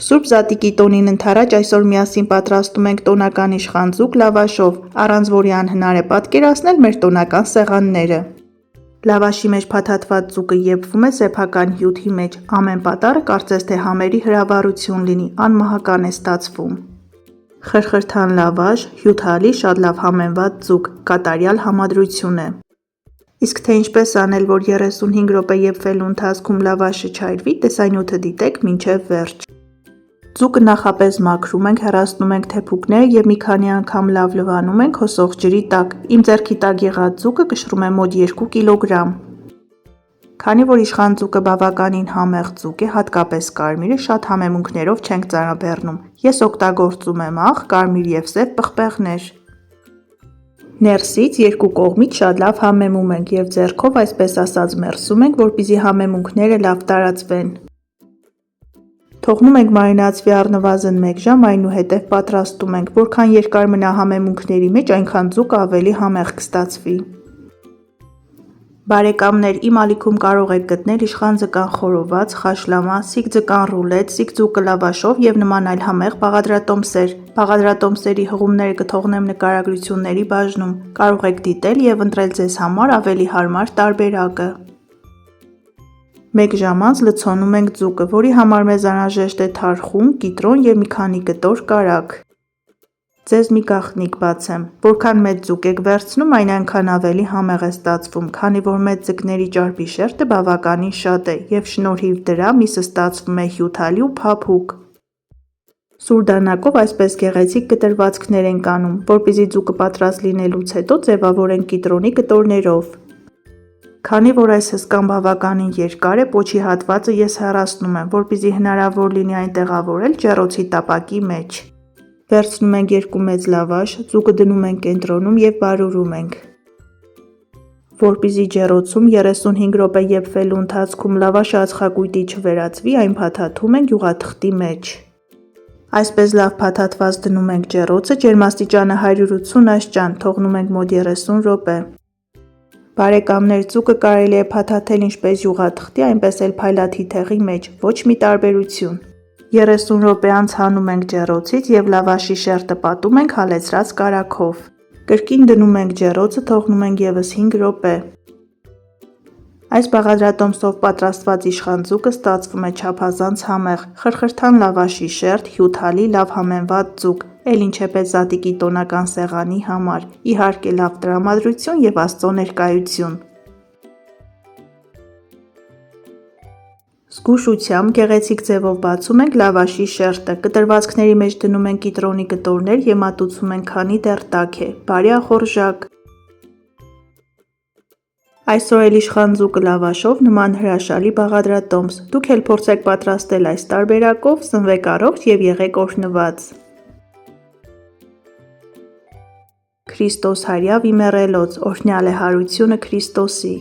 Սուրբ Զատիկի տոնին ընդառաջ այսօր միասին պատրաստում ենք տոնական իշխանձուկ լավաշով, առանց որի անհնար է պատկերացնել մեր տոնական սեղանները։ Լավաշի մեջ փաթաթված ձուկը եփվում է սեփական հյութի մեջ, ամեն պատառը կարծես թե համերի հրավառություն լինի, անմահական է ստացվում։ Խրխրթան լավաշ, հյութալի, շատ լավ համեմված ձուկ, կատարյալ համադրություն է։ Իսկ թե ինչպես անել, որ 35 րոպե եփվելու ընթացքում լավաշը չայրվի, տեսանյութը դիտեք մինչև վերջ։ Ձուկը նախապես մաքրում ենք, հեռացնում ենք թեփուկները և մի քանի անգամ լավ լվանում ենք հոսող ջրի տակ։ Իմ ձեռքի տակ եղած ձուկը կշռում է մոտ 2 կգ։ Քանի որ իշխան ձուկը բավականին համեղ ձուկ է, հատկապես կարմիրը, շատ համեմունքներով չենք ծանրաբեռնում։ Ես օգտագործում եմ աղ, կարմիր և սև պղպեղներ։ Ներսից երկու կողմից շատ լավ համեմում ենք և ձեռքով այսպես ասած մերսում ենք, որպեսզի համեմունքները լավ տարածվեն։ Թողնում ենք մարինացվի առնվազն 1 ժամ, այնուհետև պատրաստում ենք։ Որքան երկար մնա համեմունքների մեջ, այնքան ձուկը ավելի համեղ կստացվի։ Բարեկամներ, իմ ալիքում կարող եք գտնել իշխան ձկան խորոված, խաշլամա, սիկ ձկան ռուլետ, սիկ ձուկը լավաշով և նման այլ համեղ բաղադրատոմսեր։ Բաղադրատոմսերի հղումները կթողնեմ նկարագրությունների բաժնում։ Կարող եք դիտել և ընտրել ձեզ համար ավելի հարմար տարբերակը։ 1 ժամ անց լցոնում ենք ձուկը, որի համար մեզ անհրաժեշտ է թարխուն, կիտրոն և մի քանի կտոր կարագ։ Ձեզ մի գաղտնիք բացեմ։ Որքան մեծ ձուկ եք վերցնում, այնքան ավելի համեղ է ստացվում, քանի որ մեծ ձկների ճարպի շերտը բավականին շատ է, և շնորհիվ դրա միսը ստացվում է հյութալի ու փափուկ։ Սուր դանակով այսպես գեղեցիկ կտրվածքներ ենք անում, որպեսզի ձուկը պատրաստ լինելուց հետո ձևավորենք կիտրոնի կտորներով։ Քանի որ այս հսկան բավականին երկար է, պոչի հատվածը ես հեռացնում եմ, որպեսզի հնարավոր լինի այն տեղավորել ջեռոցի տապակի մեջ։ Վերցնում ենք 2 մեծ լավաշ, ձուկը դնում ենք կենտրոնում և բարուրում ենք։ Որպեսզի ջեռոցում 35 րոպե եփվելու ընթացքում լավաշը ածխակույտի չվերածվի, այն փաթաթում ենք յուղաթղթի մեջ։ Այսպես լավ փաթաթված դնում ենք ջեռոցը, ջերմաստիճանը 180 աստիճան, թողնում ենք մոտ 30 րոպե։ Բարեկամներ, ձուկը կարելի է փաթաթել ինչպես յուղաթղթի, այնպես էլ փայլաթիթեղի մեջ, ոչ մի տարբերություն։ 30 րոպե անց հանում ենք ջեռոցից և լավաշի շերտը պատում ենք հալեցրած կարագով։ Կրկին դնում ենք ջեռոցը, թողնում ենք ևս 5 րոպե։ Այս բաղադրատոմսով պատրաստված իշխան ձուկը ստացվում է չափազանց համեղ, խրխրթան լավաշի շերտ, հյութալի, լավ համեմված ձուկ, էլ ինչ է պետք Զատիկի տոնական սեղանի համար։ Իհարկե լավ տրամադրություն և Աստծո ներկայություն։ Զգուշությամբ գեղեցիկ ձևով բացում ենք լավաշի շերտը, կտրվածքների մեջ դնում ենք կիտրոնի կտորներ և մատուցում ենք, քանի դեռ տաք է։ Բարի ախորժակ։ Այսօր էլ իշխան ձուկը լավաշով նման հրաշալի բաղադրատոմս։ Դուք էլ փորձեք պատրաստել այս տարբերակով, սնվեք առողջ և եղեք օրհնված։ Քրիստոս հարյավ իմեռելոց, օրհնյալ է հարությունը Քրիստոսի։